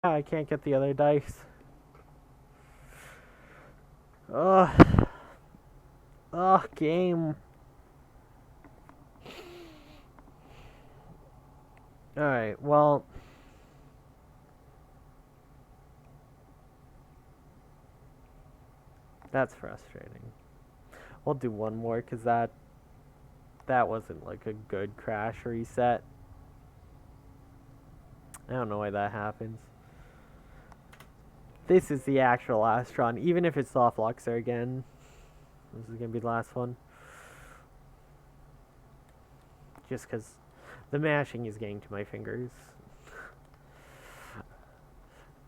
I can't get the other dice. Ugh. Ugh, game. Alright, well. That's frustrating. We'll do one more, because that wasn't like a good crash reset. I don't know why that happens. This is the actual last run. Even if it's soft Luxor again, this is going to be the last one. Just because the mashing is getting to my fingers.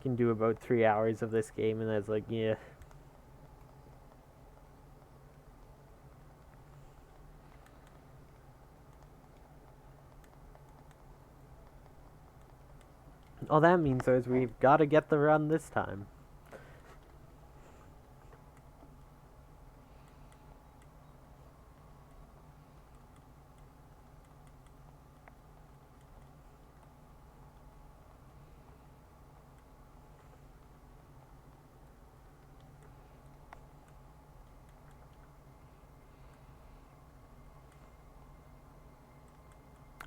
Can do about 3 hours of this game, and that's like, yeah. All that means is we've got to get the run this time.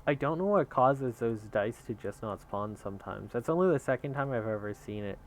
I don't know what causes those dice to just not spawn sometimes. That's only the second time I've ever seen it.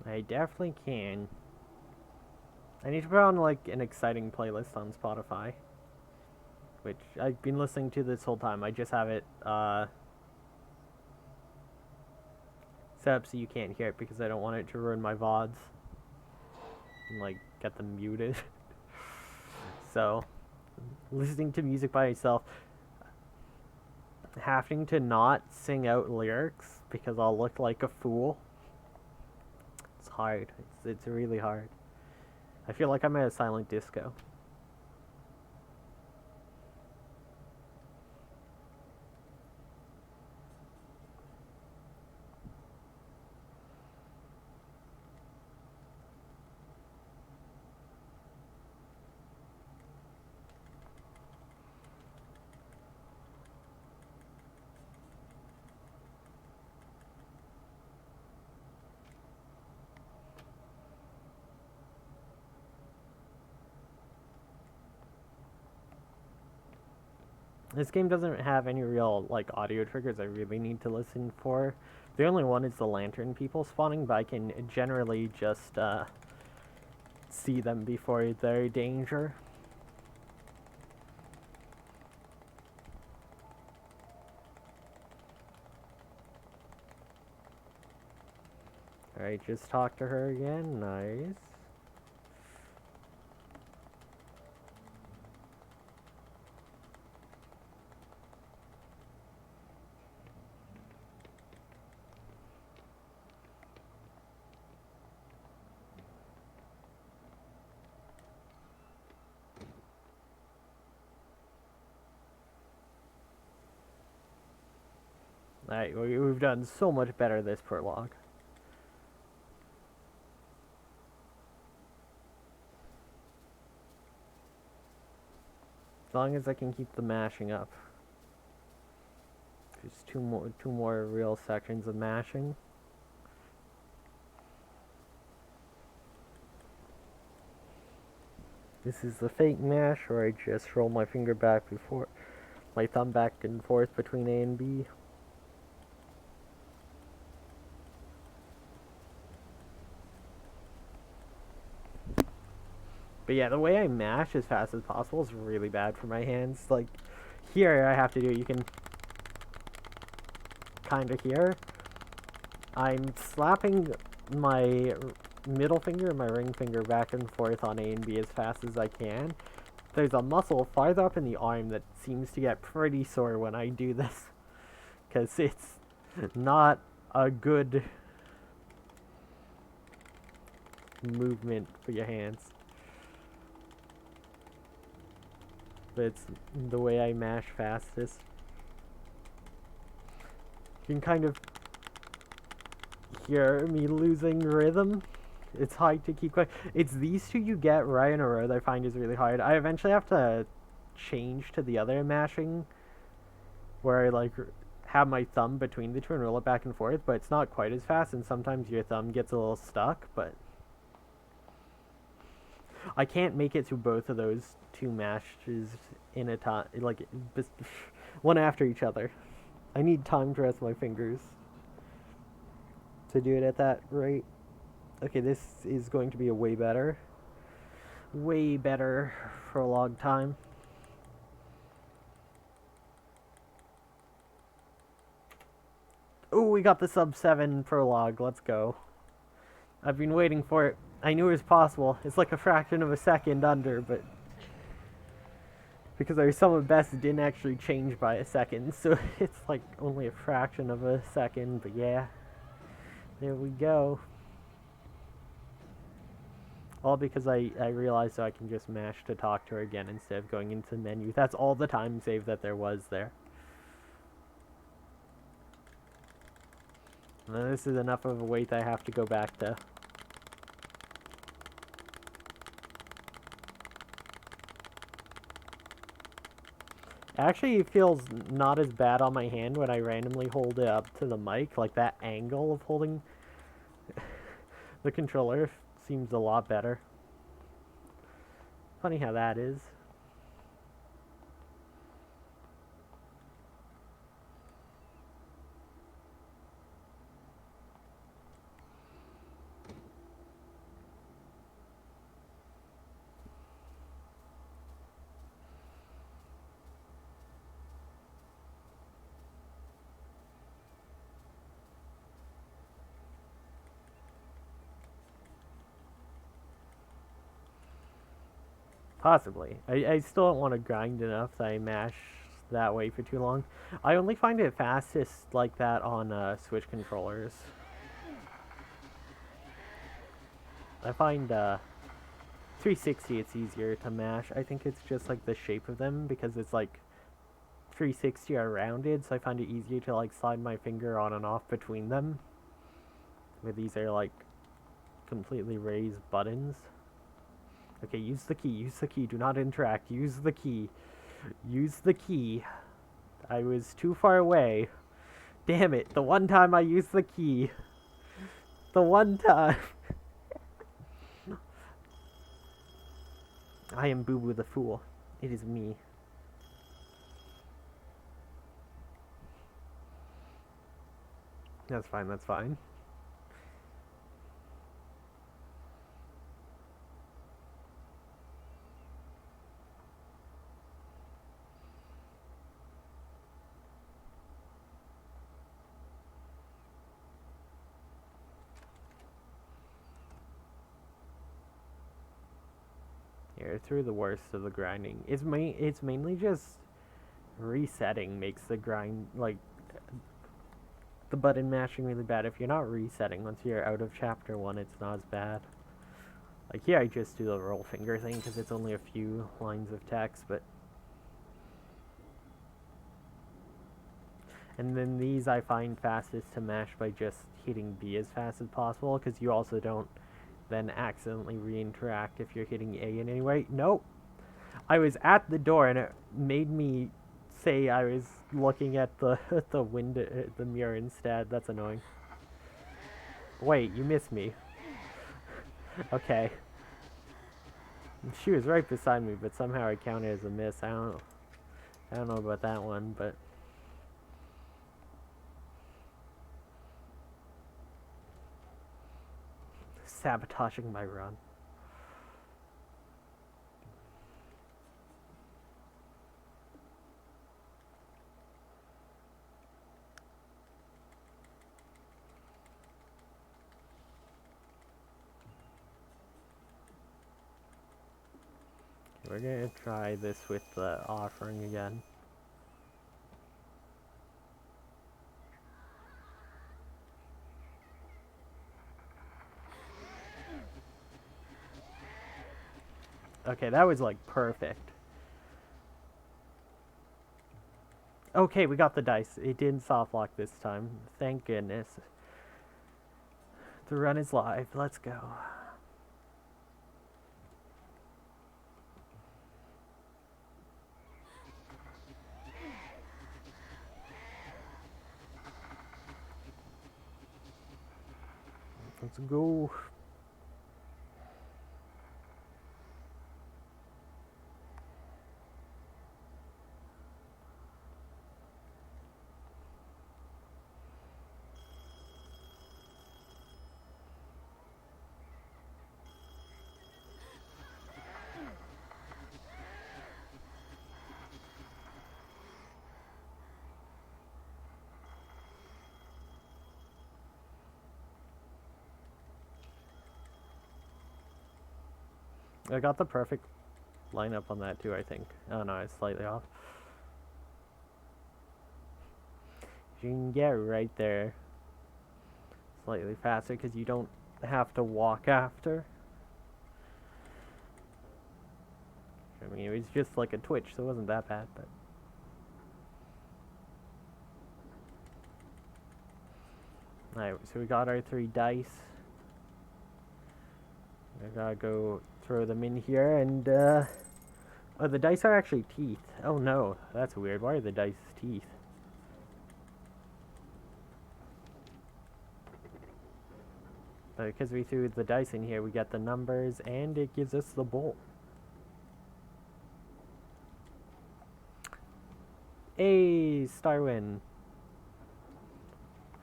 I definitely can. I need to put on like an exciting playlist on Spotify, which I've been listening to this whole time. I just have it set up so you can't hear it because I don't want it to ruin my VODs and like get them muted. So, listening to music by myself, having to not sing out lyrics because I'll look like a fool. It's hard. It's really hard. I feel like I'm at a silent disco. This game doesn't have any real like audio triggers I really need to listen for. The only one is the lantern people spawning, but I can generally just see them before they're danger. Alright, just talk to her again. Nice. Alright, we've done so much better this prologue. As long as I can keep the mashing up. Just two more real sections of mashing. This is the fake mash where I just roll my finger back before my thumb back and forth between A and B. But yeah, the way I mash as fast as possible is really bad for my hands. Like, here I have to do, you can kind of hear. I'm slapping my middle finger and my ring finger back and forth on A and B as fast as I can. There's a muscle farther up in the arm that seems to get pretty sore when I do this. Because it's not a good movement for your hands. But it's the way I mash fastest. You can kind of hear me losing rhythm. It's hard to keep quiet. It's these two you get right in a row that I find is really hard. I eventually have to change to the other mashing where I like have my thumb between the two and roll it back and forth, but it's not quite as fast, and sometimes your thumb gets a little stuck, but I can't make it through both of those two mashes in a time, like one after each other. I need time to rest my fingers to do it at that rate. Okay, this is going to be a way better for a long time. Oh, we got the sub 7 prologue. Let's go. I've been waiting for it. I knew it was possible. It's like a fraction of a second under, but because our sum of best didn't actually change by a second, so it's like only a fraction of a second, but yeah. There we go. All because I realized I can just mash to talk to her again instead of going into the menu. That's all the time save that there was there. And this is enough of a wait that I have to go back to. Actually, it feels not as bad on my hand when I randomly hold it up to the mic. Like, that angle of holding the controller seems a lot better. Funny how that is. Possibly. I still don't want to grind enough that I mash that way for too long. I only find it fastest like that on Switch controllers. I find 360 it's easier to mash. I think it's just like the shape of them because it's like 360 are rounded, so I find it easier to like slide my finger on and off between them. Where these are like completely raised buttons. Okay, use the key, do not interact, use the key. Use the key. I was too far away. Damn it, the one time I used the key. The one time. I am Boo Boo the Fool. It is me. That's fine, that's fine. here, through the worst of the grinding. It's mainly just resetting makes the grind, like, the button mashing really bad. If you're not resetting, once you're out of chapter 1, it's not as bad. Like here I just do the roll finger thing because it's only a few lines of text, but... And then these I find fastest to mash by just hitting B as fast as possible, because you also don't then accidentally re-interact if you're hitting A in any way. Nope! I was at the door and it made me say I was looking at the the window, the mirror instead. That's annoying. Wait, you missed me. Okay. She was right beside me, but somehow I counted as a miss. I don't know about that one, but... Sabotaging my run. We're gonna try this with the offering again. Okay, that was like perfect. Okay, we got the dice. It didn't soft lock this time. Thank goodness. The run is live. Let's go. Let's go. I got the perfect lineup on that too, I think. Oh no, it's slightly off. You can get right there slightly faster because you don't have to walk after. I mean, it was just like a twitch, so it wasn't that bad, but... Alright, so we got our 3 dice. I gotta go throw them in here, and, oh, the dice are actually teeth. Oh no, that's weird. Why are the dice teeth? But because we threw the dice in here, we get the numbers, and it gives us the bolt. Hey, Starwin.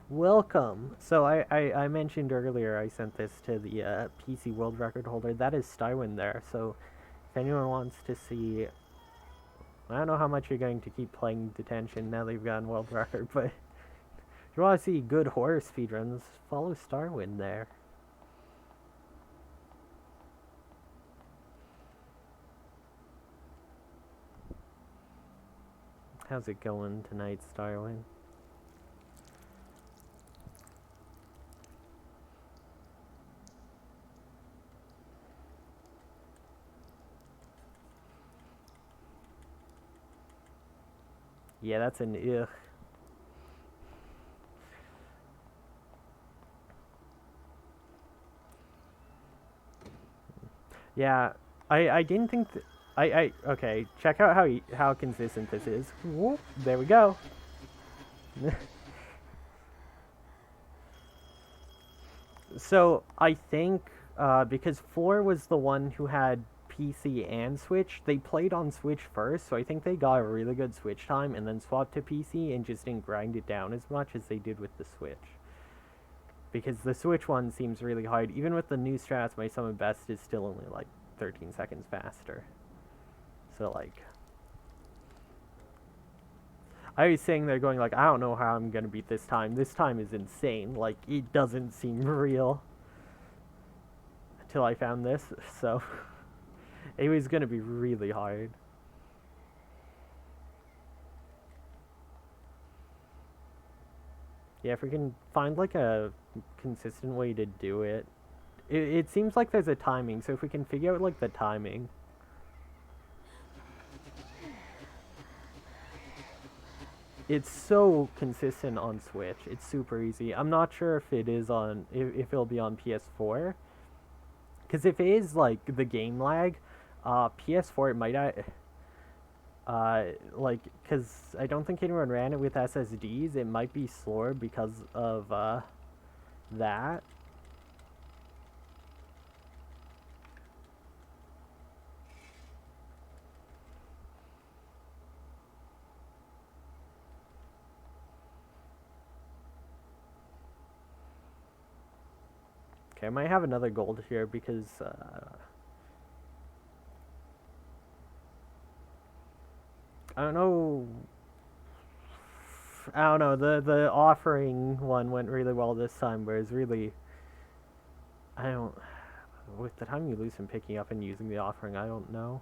Welcome. So I mentioned earlier I sent this to the PC world record holder. That is Starwin there. So if anyone wants to see... I don't know how much you're going to keep playing Detention now they've gotten world record, but if you want to see good horror speedruns, follow Starwin there. How's it going tonight, Starwin? Yeah, that's an ugh. Yeah, I didn't think okay, check out how consistent this is. Whoop, there we go. So I think because 4 was the one who had PC and Switch, they played on Switch first, so I think they got a really good Switch time and then swapped to PC and just didn't grind it down as much as they did with the Switch. Because the Switch one seems really hard. Even with the new strats, my summon best is still only like 13 seconds faster. So like... I was saying they're going like, I don't know how I'm gonna beat this time. This time is insane. Like, it doesn't seem real. Until I found this, so... It was gonna be really hard. Yeah, if we can find like a consistent way to do it. It seems like there's a timing, so if we can figure out like the timing. It's so consistent on Switch. It's super easy. I'm not sure if it is on if it'll be on PS4. Because if it is like the game lag, PS4 it might like because I don't think anyone ran it with SSDs. It might be slower because of that. Okay, I might have another gold here because I don't know. I don't know. The offering one went really well this time, whereas really, I don't. With the time you lose from picking up and using the offering, I don't know.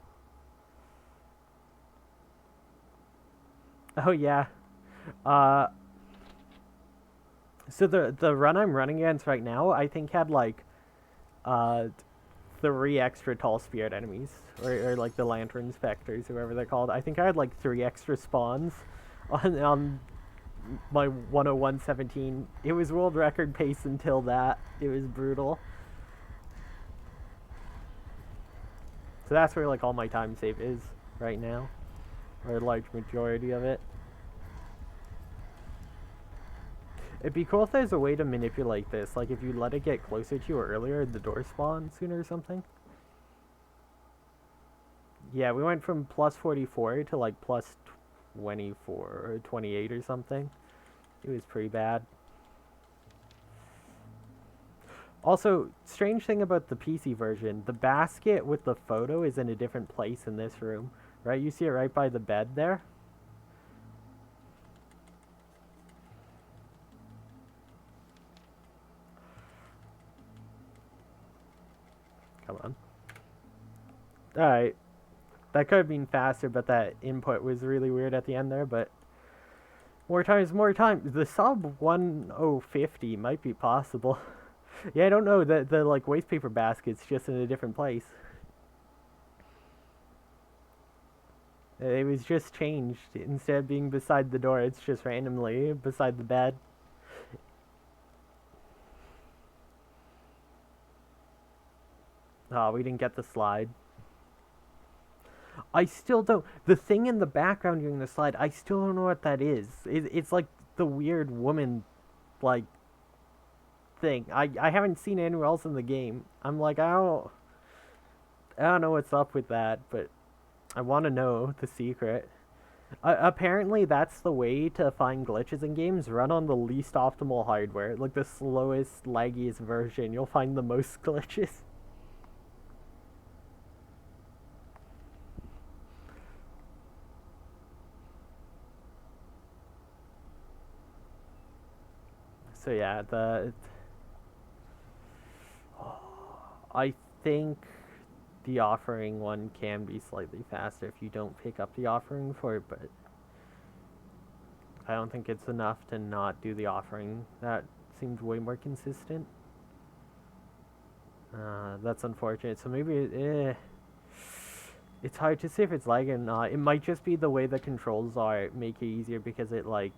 Oh yeah. Uh, so the run I'm running against right now, I think had like uh 3 extra tall spirit enemies, or like the lantern specters, whoever they're called. I think I had like 3 extra spawns on my 101.17. It was world record pace until that. It was brutal. So that's where like all my time save is right now, or a large majority of it. It'd be cool if there's a way to manipulate this, like if you let it get closer to you earlier, the door spawn sooner or something. Yeah, we went from plus 44 to like plus 24 or 28 or something. It was pretty bad. Also, strange thing about the PC version, the basket with the photo is in a different place in this room, right? You see it right by the bed there? Come on. Alright. That could have been faster, but that input was really weird at the end there, but more time is more time. The sub 1050 might be possible. Yeah, I don't know. The like waste paper basket's just in a different place. It was just changed. Instead of being beside the door, it's just randomly beside the bed. Oh, we didn't get the slide. I still don't. The thing in the background during the slide, I still don't know what that is. It's like the weird woman, like, thing. I haven't seen it anywhere else in the game. I'm like, I don't know what's up with that, but I want to know the secret. Apparently, that's the way to find glitches in games. Run on the least optimal hardware, like the slowest, laggiest version. You'll find the most glitches. So yeah, I think the offering one can be slightly faster if you don't pick up the offering for it, but I don't think it's enough to not do the offering. That seems way more consistent. That's unfortunate. So maybe it's hard to say if it's lagging or not. It might just be the way the controls are make it easier because it like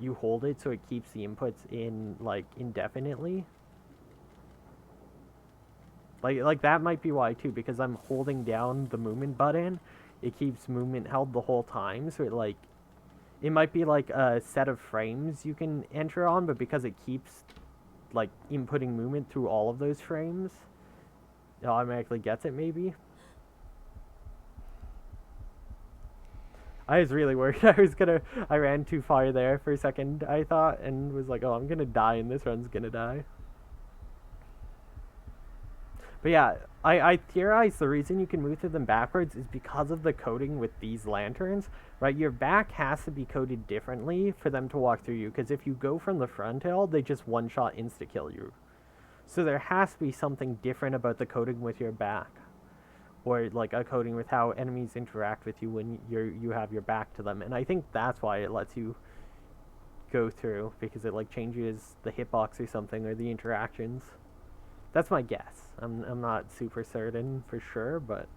you hold it so it keeps the inputs in like indefinitely. Like that might be why too, because I'm holding down the movement button. It keeps movement held the whole time, so it might be like a set of frames you can enter on, but because it keeps like inputting movement through all of those frames, it automatically gets it maybe. I was really worried. I ran too far there for a second, I thought, and was like, oh, I'm gonna die and this run's gonna die. But yeah, I theorize the reason you can move through them backwards is because of the coding with these lanterns, right? Your back has to be coded differently for them to walk through you, because if you go from the frontal, they just one-shot insta-kill you. So there has to be something different about the coding with your back. or like a coding with how enemies interact with you when you have your back to them, and I think that's why it lets you go through, because it like changes the hitbox or something, or the interactions. That's my guess. I'm not super certain for sure, but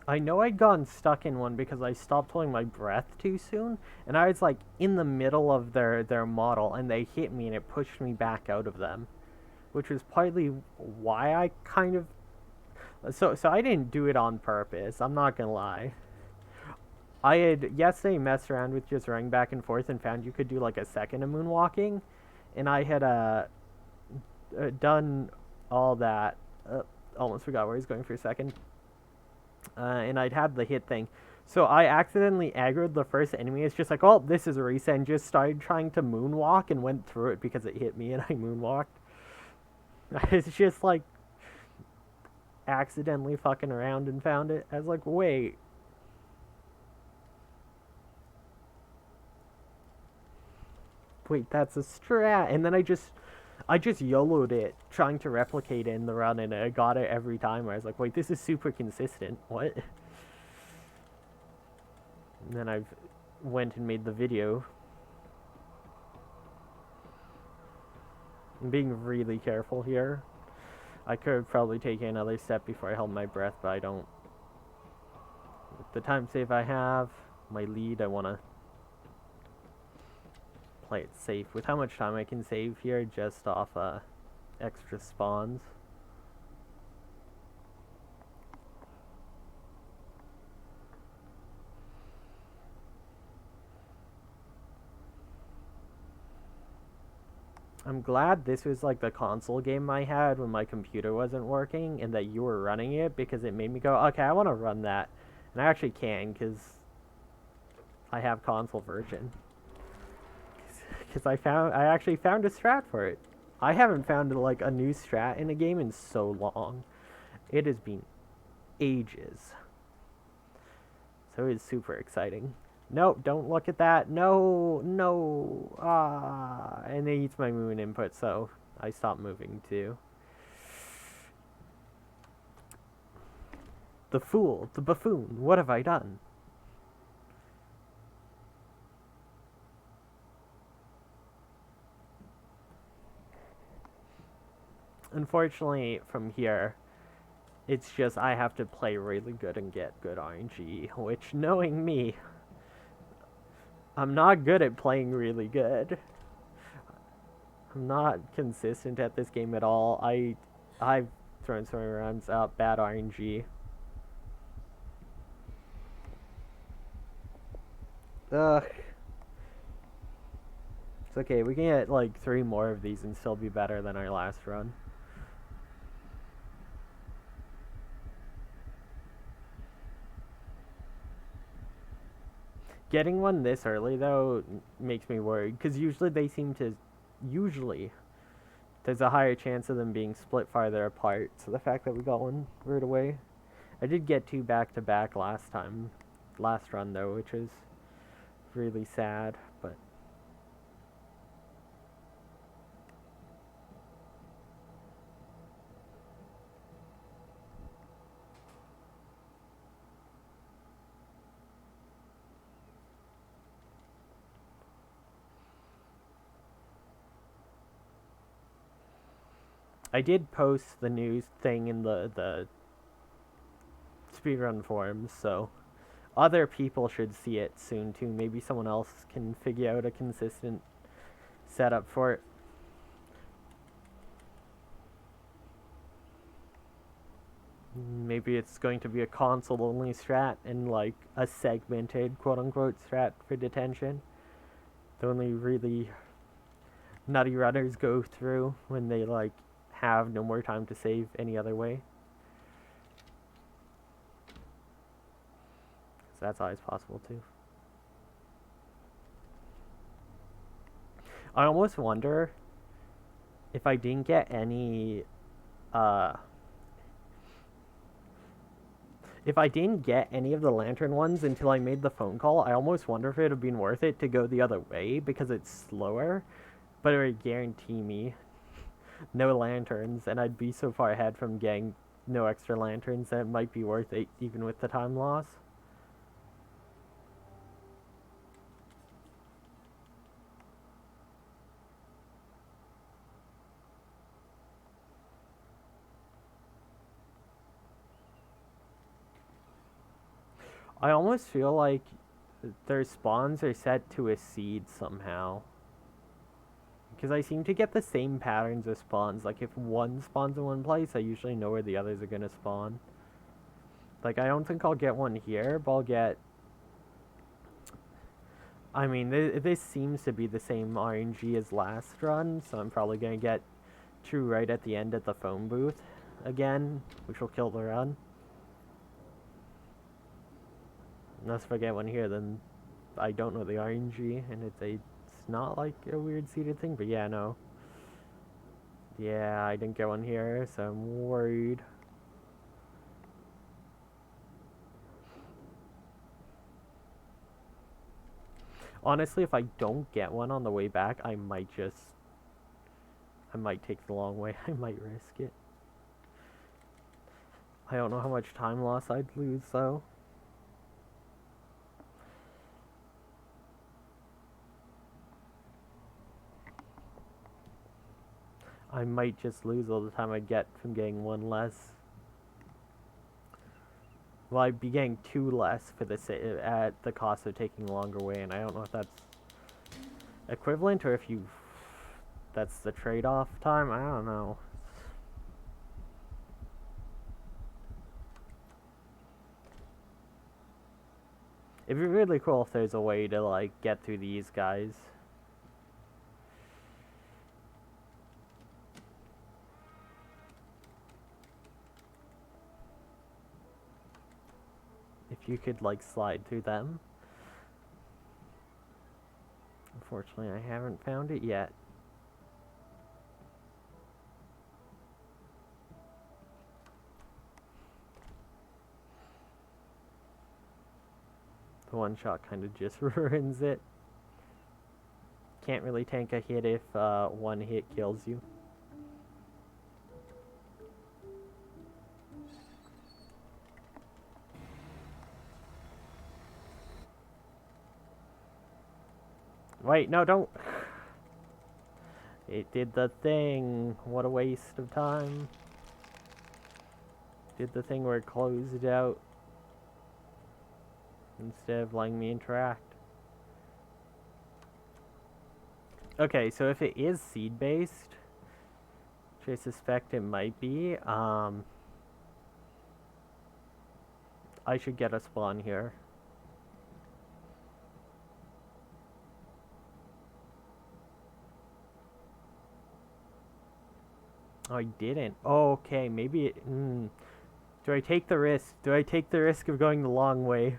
I know I'd gotten stuck in one because I stopped holding my breath too soon, and I was like in the middle of their model, and they hit me, and it pushed me back out of them, which was partly why I kind of so I didn't do it on purpose. I'm not gonna lie. I had yesterday messed around with just running back and forth and found you could do like a second of moonwalking, and I had done all that. Almost forgot where I was going for a second. And I'd had the hit thing. So I accidentally aggroed the first enemy. It's just like, oh, this is a reset, and just started trying to moonwalk and went through it because it hit me and I moonwalked. It's just like accidentally fucking around and found it. I was like, wait. Wait, that's a strat. And then I just YOLO'd it, trying to replicate it in the run, and I got it every time. I was like, wait, this is super consistent. What? And then I've went and made the video. I'm being really careful here. I could probably take another step before I held my breath, but I don't. With the time save I have, my lead, I want to play it safe. With how much time I can save here just off extra spawns. I'm glad this was like the console game I had when my computer wasn't working, and that you were running it, because it made me go, okay, I want to run that. And I actually can, because I have console version. Because I actually found a strat for it. I haven't found like a new strat in a game in so long. It has been ages. So it's super exciting. Nope, don't look at that. No, no. And it eats my movement input, so I stopped moving too. The fool, the buffoon, what have I done? Unfortunately, from here, it's just I have to play really good and get good RNG, which, knowing me, I'm not good at playing really good. I'm not consistent at this game at all. I've thrown so many runs out, bad RNG. Ugh. It's okay, we can get like 3 more of these and still be better than our last run. Getting one this early, though, makes me worried, because usually there's a higher chance of them being split farther apart, so the fact that we got one right away. I did get 2 back-to-back last run, though, which is really sad, but I did post the news thing in the speedrun forums, so other people should see it soon too. Maybe someone else can figure out a consistent setup for it. Maybe it's going to be a console only strat and like a segmented quote unquote strat for detention. The only really nutty runners go through when they like have no more time to save any other way. that's always possible too. I almost wonder if I didn't get any, uh, if I didn't get any of the lantern ones until I made the phone call, I almost wonder if it would have been worth it to go the other way because it's slower, but it would guarantee me no lanterns, and I'd be so far ahead from getting no extra lanterns that it might be worth it even with the time loss. I almost feel like their spawns are set to a seed somehow. Because I seem to get the same patterns of spawns. Like, if one spawns in one place, I usually know where the others are going to spawn. Like, I don't think I'll get one here, but I'll get... I mean, this seems to be the same RNG as last run, so I'm probably going to get two right at the end at the phone booth again, which will kill the run. Unless if I get one here, then I don't know the RNG, and it's not like a weird seeded thing, but yeah, no. Yeah, I didn't get one here, so I'm worried. Honestly, if I don't get one on the way back, I might take the long way. I might risk it. I don't know how much time loss I'd lose, though. I might just lose all the time I get from getting one less. Well, I'd be getting two less for at the cost of taking a longer way, and I don't know if that's equivalent or if that's the trade-off time. I don't know. It'd be really cool if there's a way to, like, get through these guys. If you could, like, slide through them. Unfortunately, I haven't found it yet. The one shot kind of just ruins it. Can't really tank a hit if one hit kills you. Wait, no, don't. It did the thing. What a waste of time. Did the thing where it closed out instead of letting me interact. Okay, so if it is seed-based, which I suspect it might be, I should get a spawn here. Oh, I didn't. Oh, okay, maybe it... Do I take the risk? Do I take the risk of going the long way?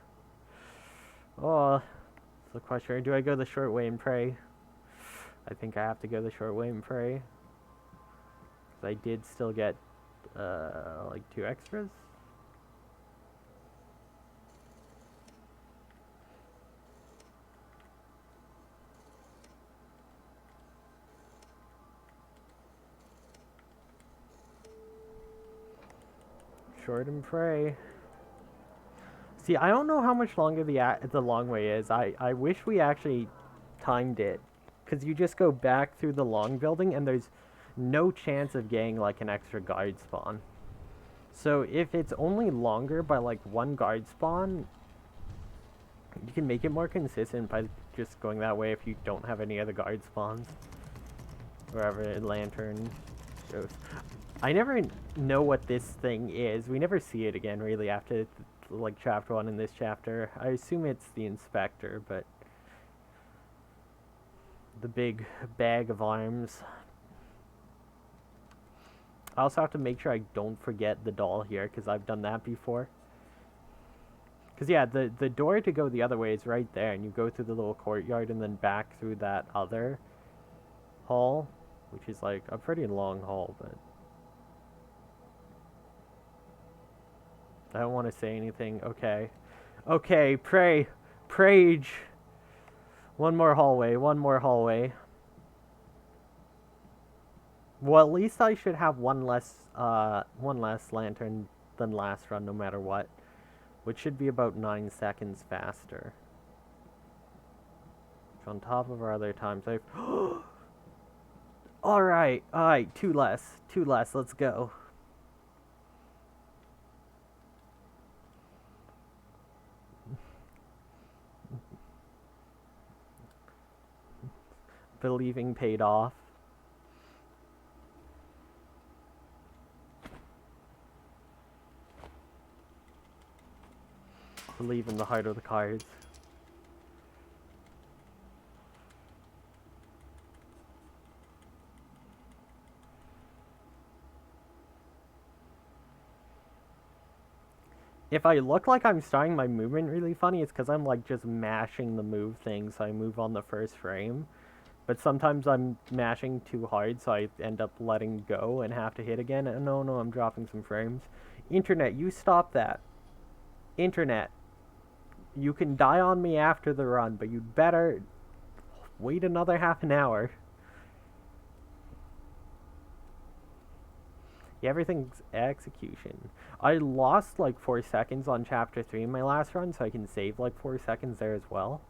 Oh, that's the question. Or do I go the short way and pray? I think I have to go the short way and pray. Because I did still get, like 2 extras. Short and pray. See, I don't know how much longer the long way is. I wish we actually timed it. Because you just go back through the long building and there's no chance of getting like an extra guard spawn. So if it's only longer by like 1 guard spawn, you can make it more consistent by just going that way if you don't have any other guard spawns. Wherever a lantern goes. I never know what this thing is. We never see it again really after like chapter 1 in this chapter. I assume it's the inspector, but the big bag of arms. I also have to make sure I don't forget the doll here, because I've done that before. Because, yeah, the door to go the other way is right there, and you go through the little courtyard and then back through that other hall, which is, like, a pretty long hall, but... I don't want to say anything. Okay. Okay, pray. Prage. One more hallway, one more hallway. Well, at least I should have one less lantern than last run, no matter what. Which should be about 9 seconds faster. Which on top of our other times, I've... Alright, 2 less. 2 less, let's go. Believing paid off. Believe in the heart of the cards. If I look like I'm starting my movement really funny, it's because I'm like just mashing the move thing, so I move on the first frame. But sometimes I'm mashing too hard, so I end up letting go and have to hit again. And no, I'm dropping some frames. Internet, you stop that. Internet. You can die on me after the run, but you'd better wait another half an hour. Yeah, everything's execution. I lost like 4 seconds on chapter 3 in my last run, so I can save like 4 seconds there as well.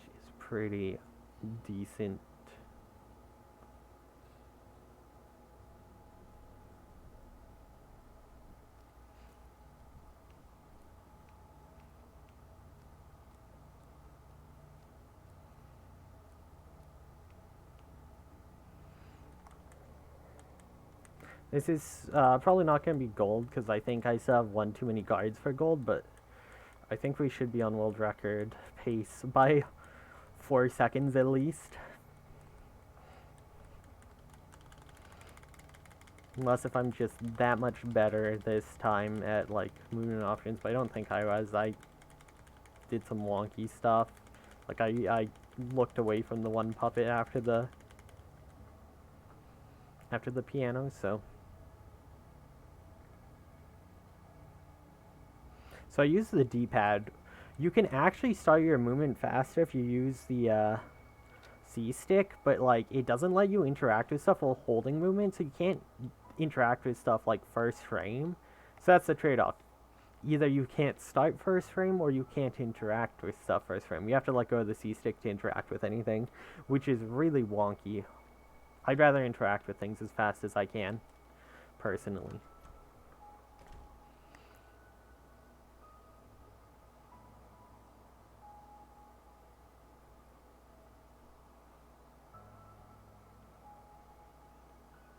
She's pretty decent. This is probably not going to be gold, because I think I still have one too many guards for gold, but I think we should be on world record pace by 4 seconds at least. Unless if I'm just that much better this time at, like, movement options, but I don't think I was. I did some wonky stuff. Like, I looked away from the one puppet after the piano, so... So I use the D-pad. You can actually start your movement faster if you use the C-stick, but like it doesn't let you interact with stuff while holding movement, so you can't interact with stuff like first frame. So that's the trade-off. Either you can't start first frame or you can't interact with stuff first frame. You have to let go of the C-stick to interact with anything, which is really wonky. I'd rather interact with things as fast as I can, personally.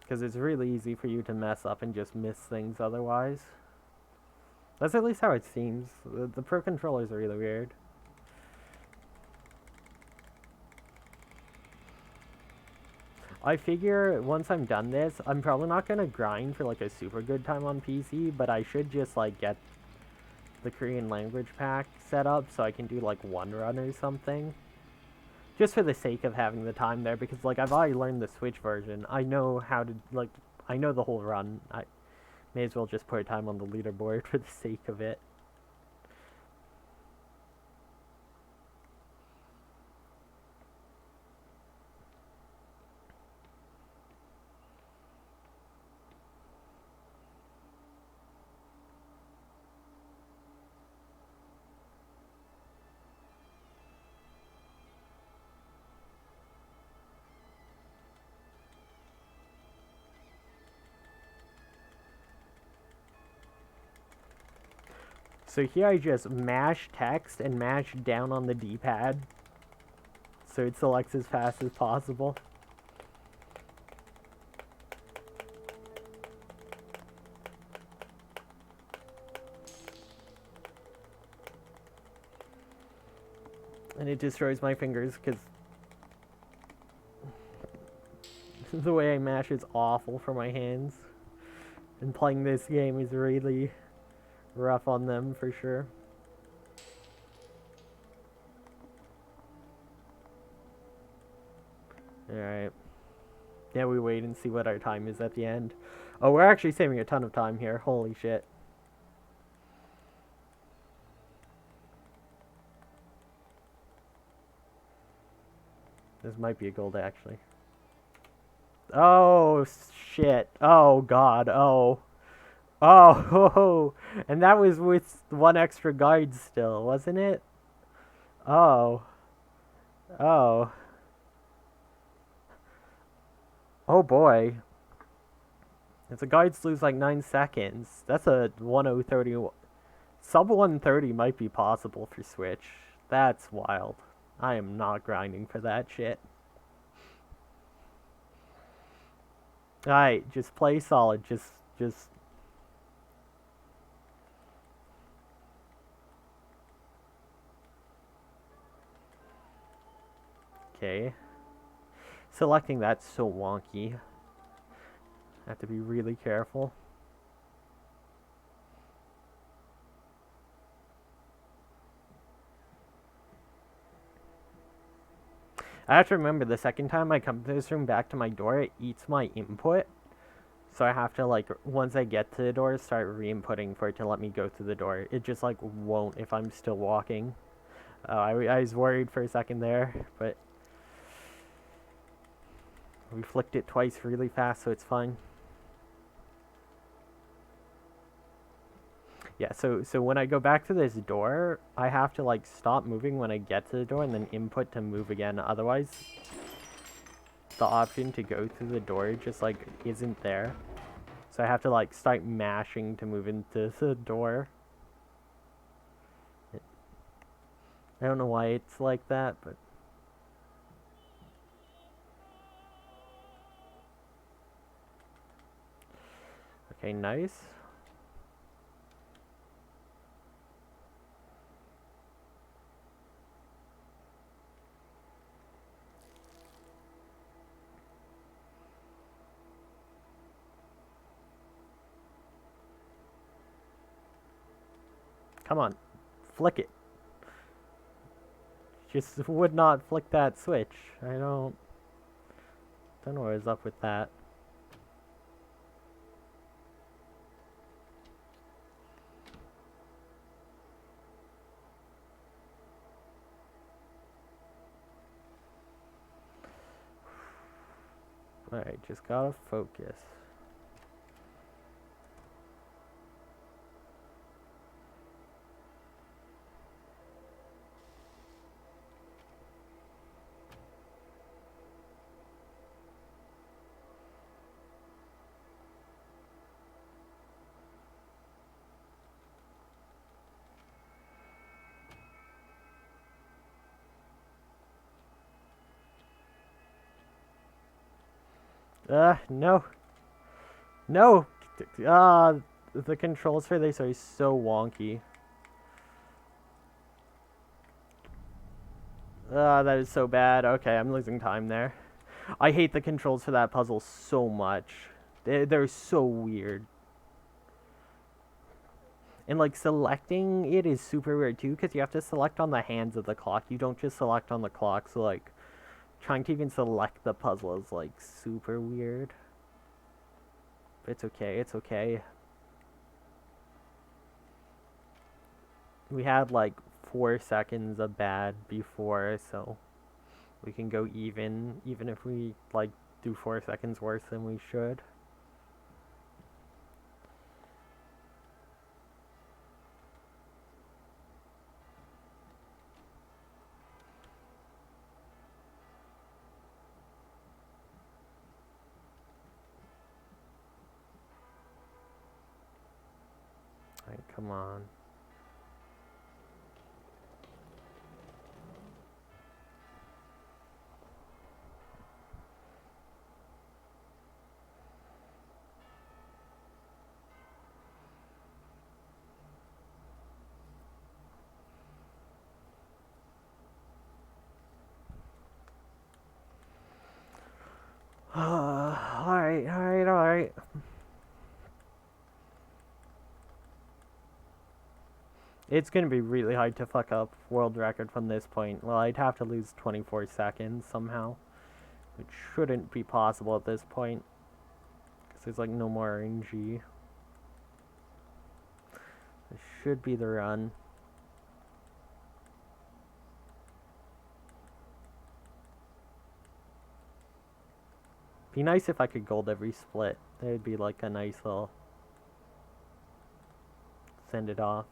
Because it's really easy for you to mess up and just miss things otherwise. That's at least how it seems. The Pro Controllers are really weird. I figure once I'm done this, I'm probably not going to grind for like a super good time on PC, but I should just like get the Korean language pack set up so I can do like one run or something. Just for the sake of having the time there, because like I've already learned the Switch version. I know how to, like, I know the whole run. I may as well just put time on the leaderboard for the sake of it. So here I just mash text and mash down on the D-pad so it selects as fast as possible. And it destroys my fingers because The way I mash is awful for my hands. And playing this game is really rough on them for sure. Alright. Yeah, we wait and see what our time is at the end. Oh, we're actually saving a ton of time here. Holy shit. This might be a gold, actually. Oh, shit. Oh, God. Oh. Oh. And that was with one extra guard still, wasn't it? Oh. Oh. Oh, boy. If the guards lose like 9 seconds, that's a 1030. Sub 130 might be possible for Switch. That's wild. I am not grinding for that shit. Alright, just play solid. Just. Okay. Selecting that's so wonky. I have to be really careful. I have to remember the second time I come to this room back to my door, it eats my input. So I have to, like, once I get to the door, start re-inputting for it to let me go through the door. It just, like, won't if I'm still walking. I was worried for a second there, but we flicked it twice really fast, so it's fine. Yeah, so when I go back to this door, I have to, like, stop moving when I get to the door and then input to move again. Otherwise, the option to go through the door just, like, isn't there. So I have to, like, start mashing to move into the door. I don't know why it's like that, but... Okay, nice. Come on. Flick it. Just would not flick that switch. I don't know what is up with that. Alright, just gotta focus. No. No! The controls for this are so wonky. That is so bad. Okay, I'm losing time there. I hate the controls for that puzzle so much. They're so weird. And, like, selecting it is super weird, too, because you have to select on the hands of the clock. You don't just select on the clock, so, like, trying to even select the puzzle is, like, super weird. But it's okay, it's okay. We had, like, 4 seconds of bad before, so we can go even if we, like, do 4 seconds worse than we should. Alright, come on. Alright, alright, alright. It's gonna be really hard to fuck up world record from this point. Well, I'd have to lose 24 seconds somehow, which shouldn't be possible at this point, because there's like no more RNG. This should be the run. Be nice if I could gold every split. That'd be like a nice little send it off.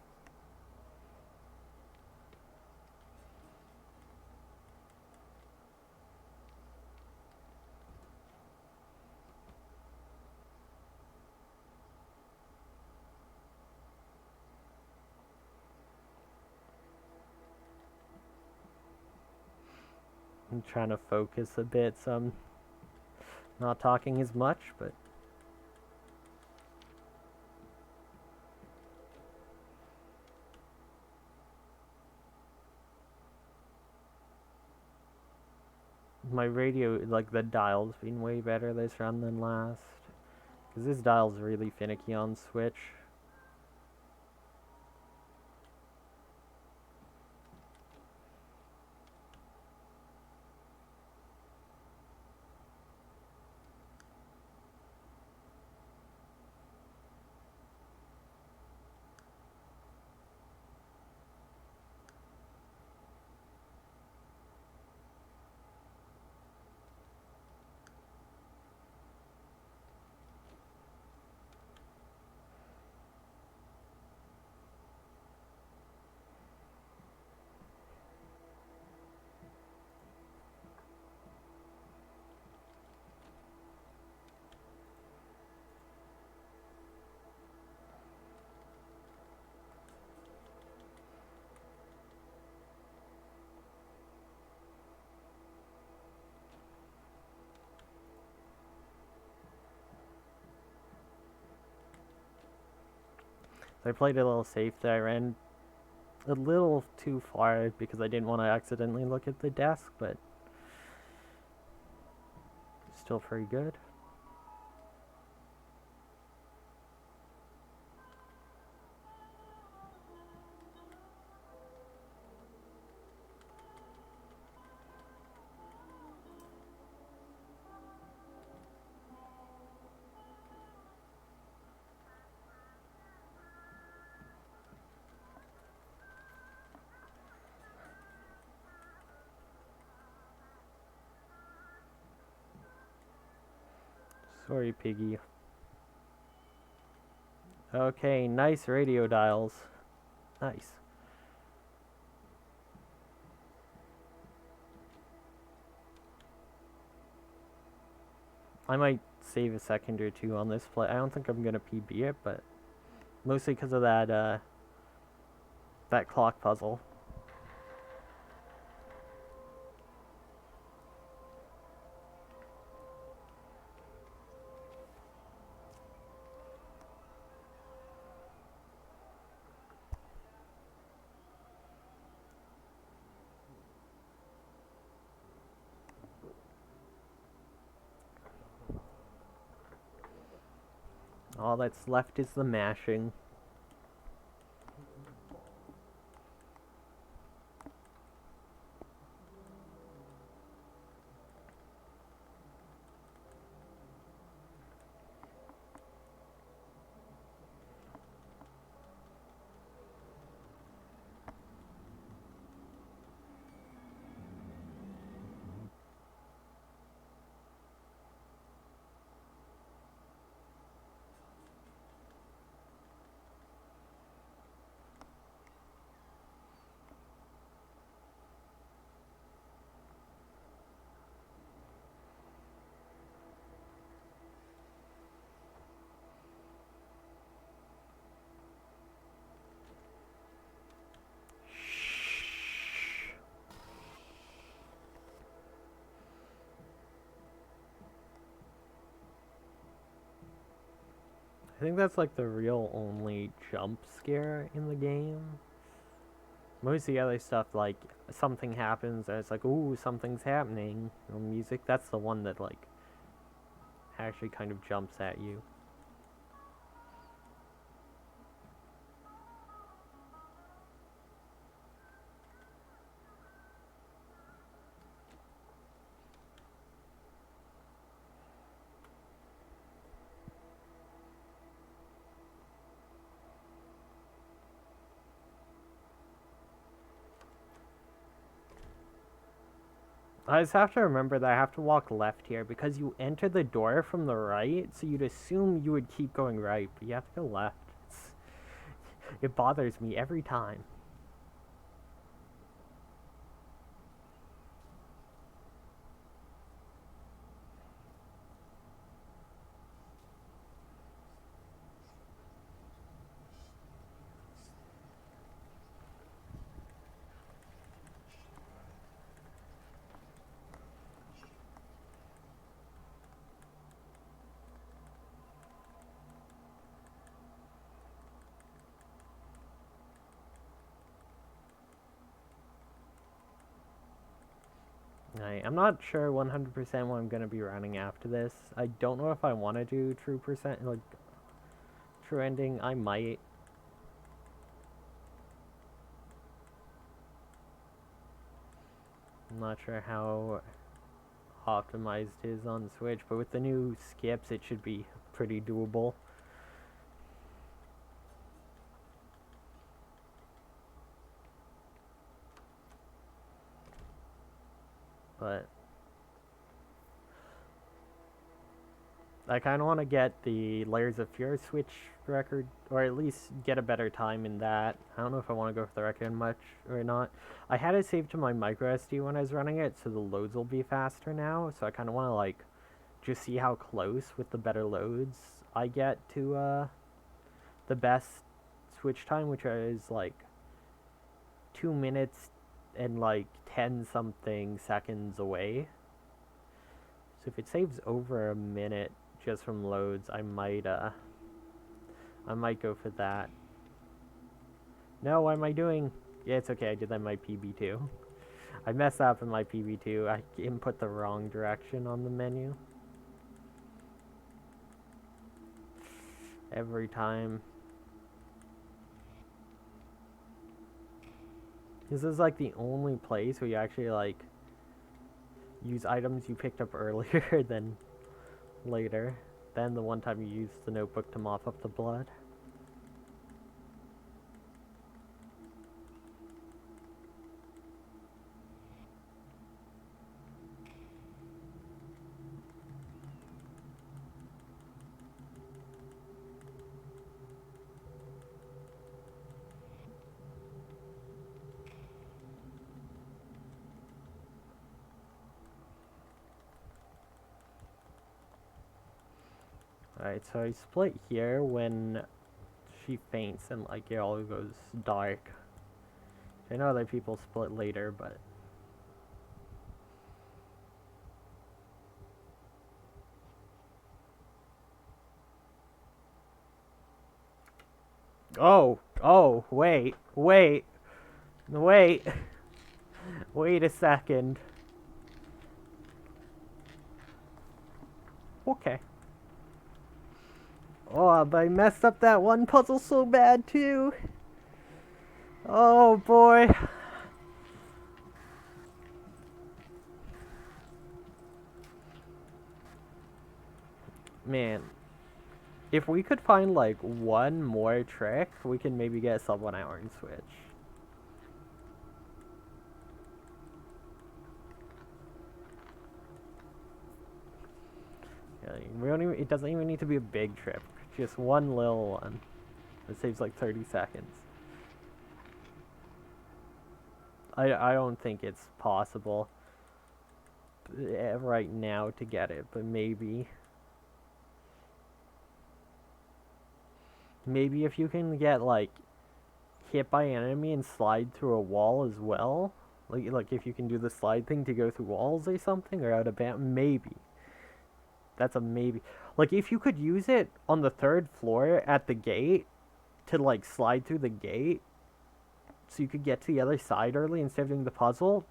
I'm trying to focus a bit, so I'm not talking as much, but my radio, like the dial's been way better this run than last. Because this dial's really finicky on Switch. So I played a little safe there. I ran a little too far because I didn't want to accidentally look at the desk, but still pretty good. Sorry, piggy. Okay, nice radio dials. Nice. I might save a second or two on this play. I don't think I'm gonna PB it, but mostly because of that that clock puzzle. All that's left is the mashing. I think that's like the real only jump scare in the game. Most of the other stuff, like something happens and it's like, ooh, something's happening. Music, that's the one that like actually kind of jumps at you. I just have to remember that I have to walk left here because you enter the door from the right, so you'd assume you would keep going right, but you have to go left. It bothers me every time. I'm not sure 100% what I'm going to be running after this. I don't know if I want to do true percent, like, true ending. I might. I'm not sure how optimized it is on Switch, but with the new skips, it should be pretty doable. But I kind of want to get the Layers of Fear Switch record, or at least get a better time in that. I don't know if I want to go for the record much or not. I had it saved to my micro SD when I was running it, so the loads will be faster now. So I kind of want to like just see how close with the better loads I get to the best switch time, which is like 2 minutes and like 10 something seconds away. So if it saves over a minute just from loads, I might go for that. No, what am I doing? Yeah, it's okay, I did that in my PB2. I messed up in my PB2. I input the wrong direction on the menu. Every time. This is like the only place where you actually like use items you picked up earlier than later. Then the one time you used the notebook to mop up the blood. Alright, so I split here when she faints and like it all goes dark. I know other people split later, but oh, wait a second. Okay. Oh, but I messed up that one puzzle so bad too. Oh boy. Man, if we could find like one more trick, we can maybe get a sub 1 hour in Switch. Yeah, we don't even, it doesn't even need to be a big trip. Just one little one. It saves like 30 seconds. I don't think it's possible right now to get it, but maybe. Maybe if you can get like hit by an enemy and slide through a wall as well. Like if you can do the slide thing to go through walls or something, or out of bounds, maybe. That's a maybe. Like if you could use it on the 3rd floor at the gate to like slide through the gate, so you could get to the other side early instead of doing the puzzle.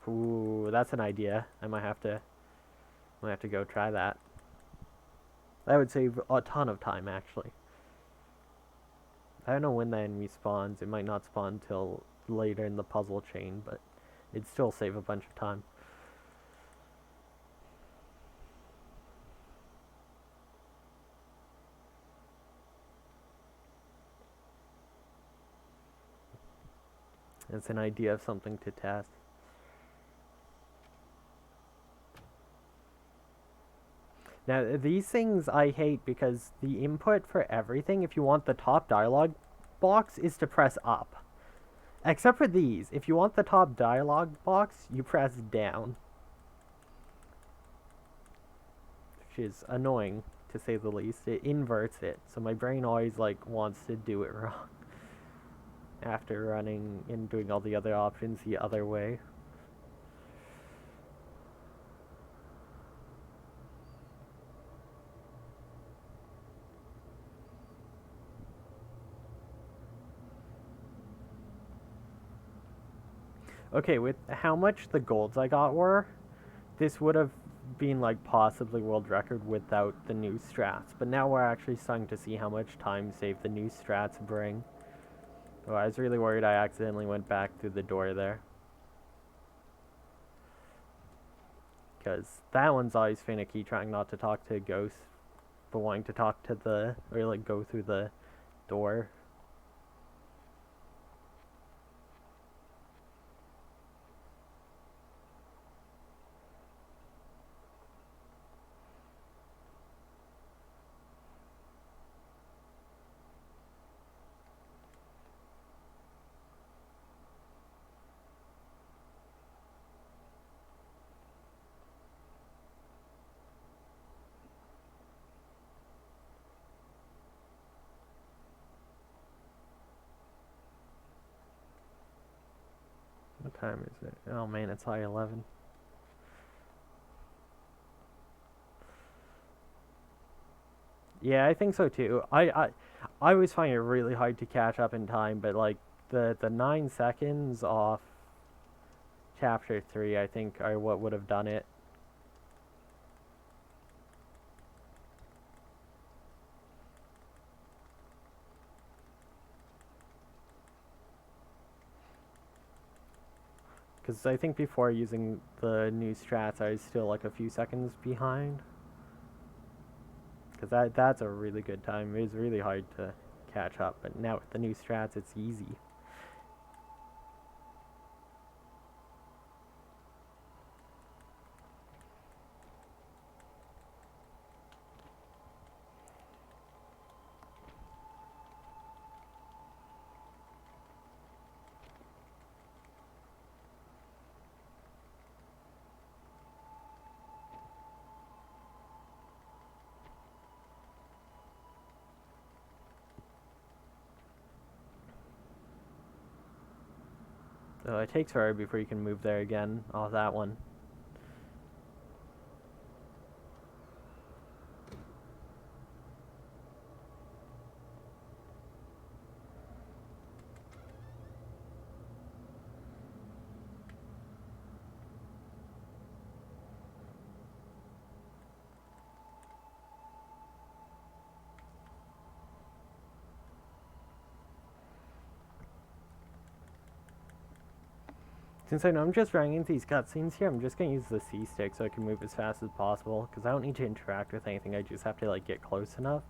Ooh, that's an idea. I might have to go try that. That would save a ton of time, actually. I don't know when the enemy spawns. It might not spawn till later in the puzzle chain, but it'd still save a bunch of time. It's an idea of something to test. Now, these things I hate because the input for everything, if you want the top dialogue box, is to press up. Except for these. If you want the top dialogue box, you press down. Which is annoying, to say the least. It inverts it, so my brain always, like, wants to do it wrong. After running and doing all the other options the other way. Okay, with how much the golds I got were, this would have been like possibly world record without the new strats. But now we're actually starting to see how much time save the new strats bring. Oh, I was really worried I accidentally went back through the door there. Because that one's always finicky, trying not to talk to ghosts, but wanting to talk to the, or like go through the door. What time is it? Oh man, it's high 11. Yeah, I think so too. I always find it really hard to catch up in time, but like the 9 seconds off chapter 3, I think, are what would have done it. Because I think before using the new strats, I was still like a few seconds behind. Because that's a really good time. It was really hard to catch up, but now with the new strats, it's easy. So it takes forever before you can move there again. Oh, that one. Since I know I'm just running into these cutscenes here, I'm just going to use the C stick so I can move as fast as possible. Because I don't need to interact with anything, I just have to like get close enough.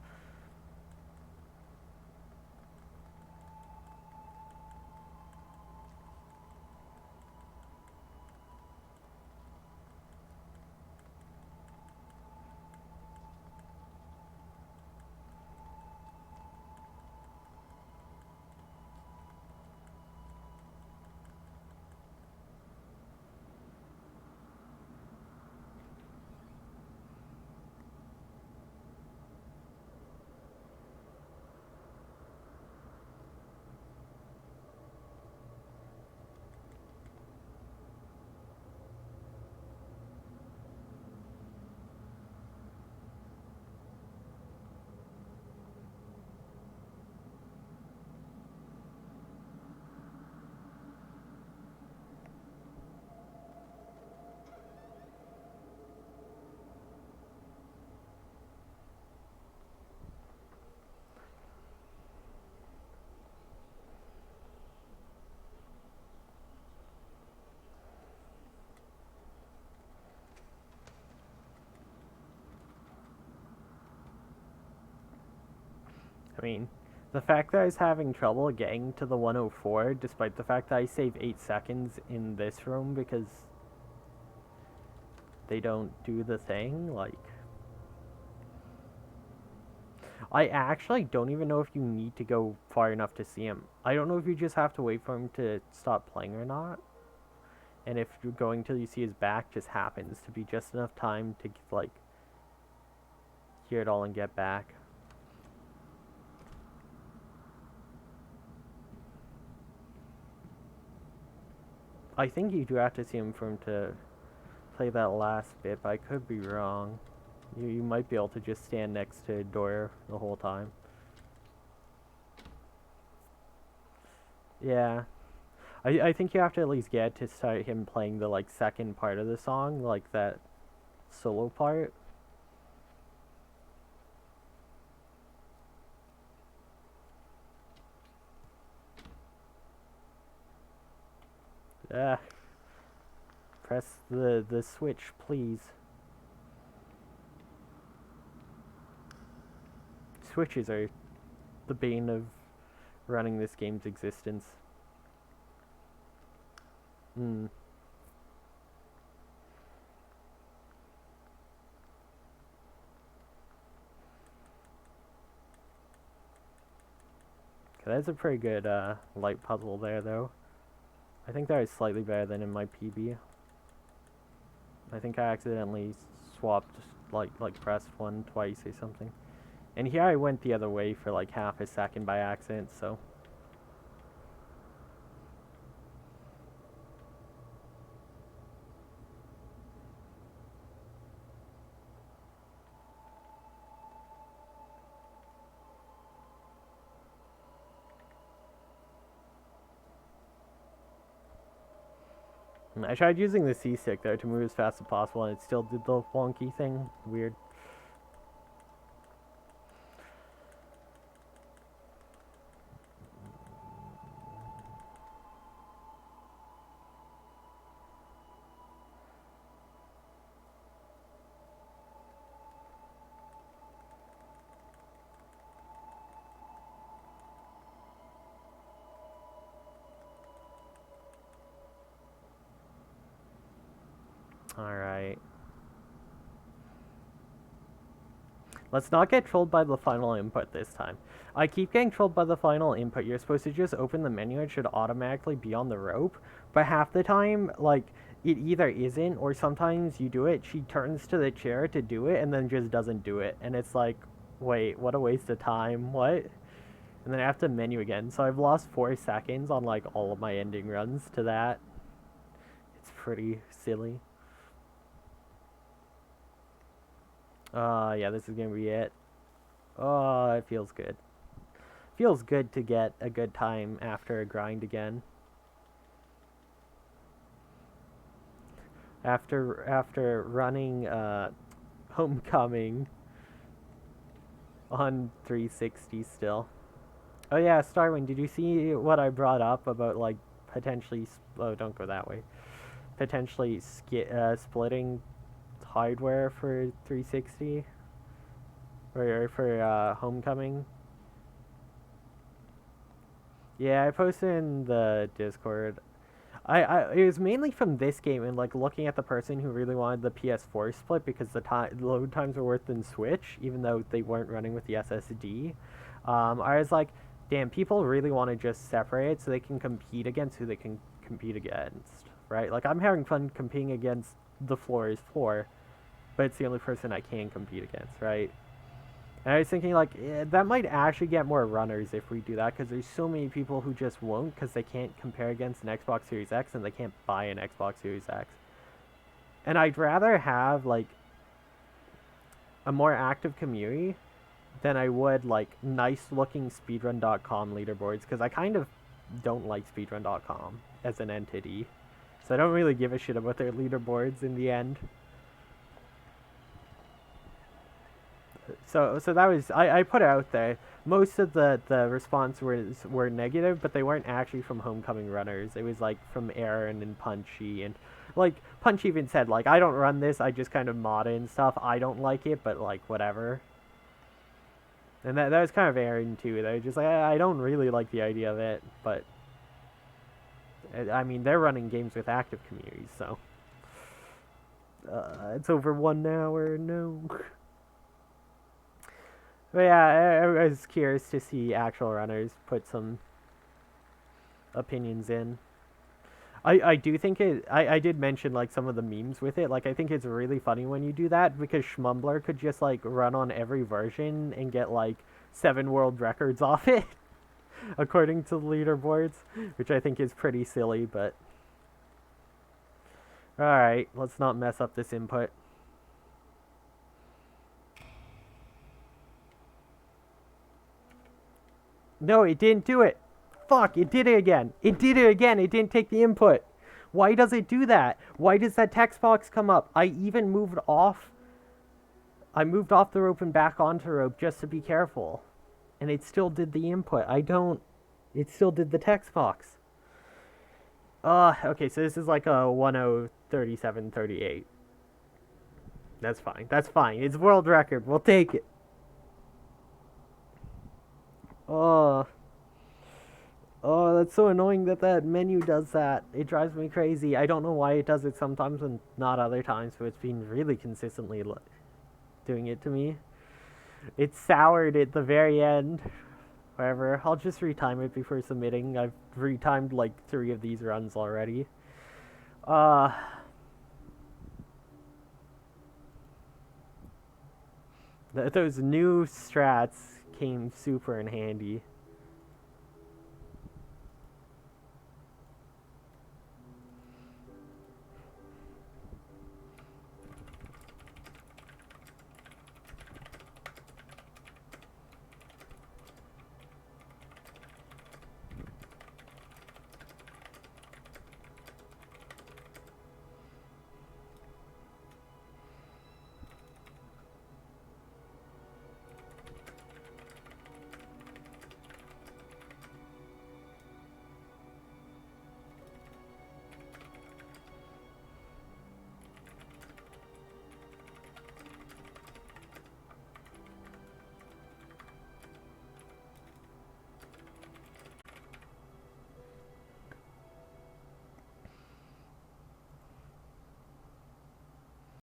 I mean, the fact that I was having trouble getting to the 104, despite the fact that I saved 8 seconds in this room because they don't do the thing, like... I actually don't even know if you need to go far enough to see him. I don't know if you just have to wait for him to stop playing or not. And if you're going till you see his back just happens to be just enough time to, like, hear it all and get back. I think you do have to see him for him to play that last bit, but I could be wrong. You might be able to just stand next to Dora the whole time. Yeah. I think you have to at least get to start him playing the, like, second part of the song, like that solo part. Press the switch, please. Switches are the bane of running this game's existence. Okay, that's a pretty good light puzzle there, though. I think that was slightly better than in my PB. I think I accidentally swapped, like pressed one twice or something. And here I went the other way for like half a second by accident, so... I tried using the C-stick there to move as fast as possible, and it still did the wonky thing. Weird. Alright. Let's not get trolled by the final input this time. I keep getting trolled by the final input. You're supposed to just open the menu. It should automatically be on the rope. But half the time, like, it either isn't, or sometimes you do it, she turns to the chair to do it, and then just doesn't do it. And it's like, wait, what a waste of time. What? And then I have to menu again. So I've lost 4 seconds on, like, all of my ending runs to that. It's pretty silly. Yeah, this is gonna be it. Oh, it feels good. Feels good to get a good time after a grind again. After running Homecoming on 360 still. Oh yeah, Starwing, did you see what I brought up about like potentially? Oh, don't go that way. Potentially splitting hardware for 360 or for Homecoming. Yeah, I posted in the Discord. It was mainly from this game and like looking at the person who really wanted the PS4 split because the load times were worse than Switch, even though they weren't running with the SSD. I was like, damn, people really want to just separate it so they can compete against who they can compete against, right? Like I'm having fun competing against the floor is floor, but it's the only person I can compete against, right? And I was thinking, like, that might actually get more runners if we do that, because there's so many people who just won't, because they can't compare against an Xbox Series X, and they can't buy an Xbox Series X. And I'd rather have, like, a more active community than I would, like, nice-looking speedrun.com leaderboards, because I kind of don't like speedrun.com as an entity. So I don't really give a shit about their leaderboards in the end. So that was I put it out there. Most of the response were negative, but they weren't actually from Homecoming runners. It was like from Aaron and Punchy, and like Punch even said like I don't run this, I just kind of mod it and stuff. I don't like it, but like whatever. And that was kind of Aaron too. They were just like, I don't really like the idea of it, but I mean, they're running games with active communities, so it's over 1 hour. No. But yeah, I was curious to see actual runners put some opinions in. I do think I did mention like some of the memes with it. Like I think it's really funny when you do that because Schmumbler could just like run on every version and get like 7 world records off it, according to the leaderboards, which I think is pretty silly. But all right, let's not mess up this input. No, it didn't do it. Fuck, it did it again. It did it again. It didn't take the input. Why does it do that? Why does that text box come up? I even moved off. I moved off the rope and back onto rope just to be careful. And it still did the input. It still did the text box. Okay, so this is like a 103738. That's fine. That's fine. It's world record. We'll take it. Oh. Oh, that's so annoying that menu does that. It drives me crazy. I don't know why it does it sometimes and not other times, but it's been really consistently doing it to me. It soured at the very end. Whatever, I'll just retime it before submitting. I've retimed like 3 of these runs already. Those new strats came super in handy.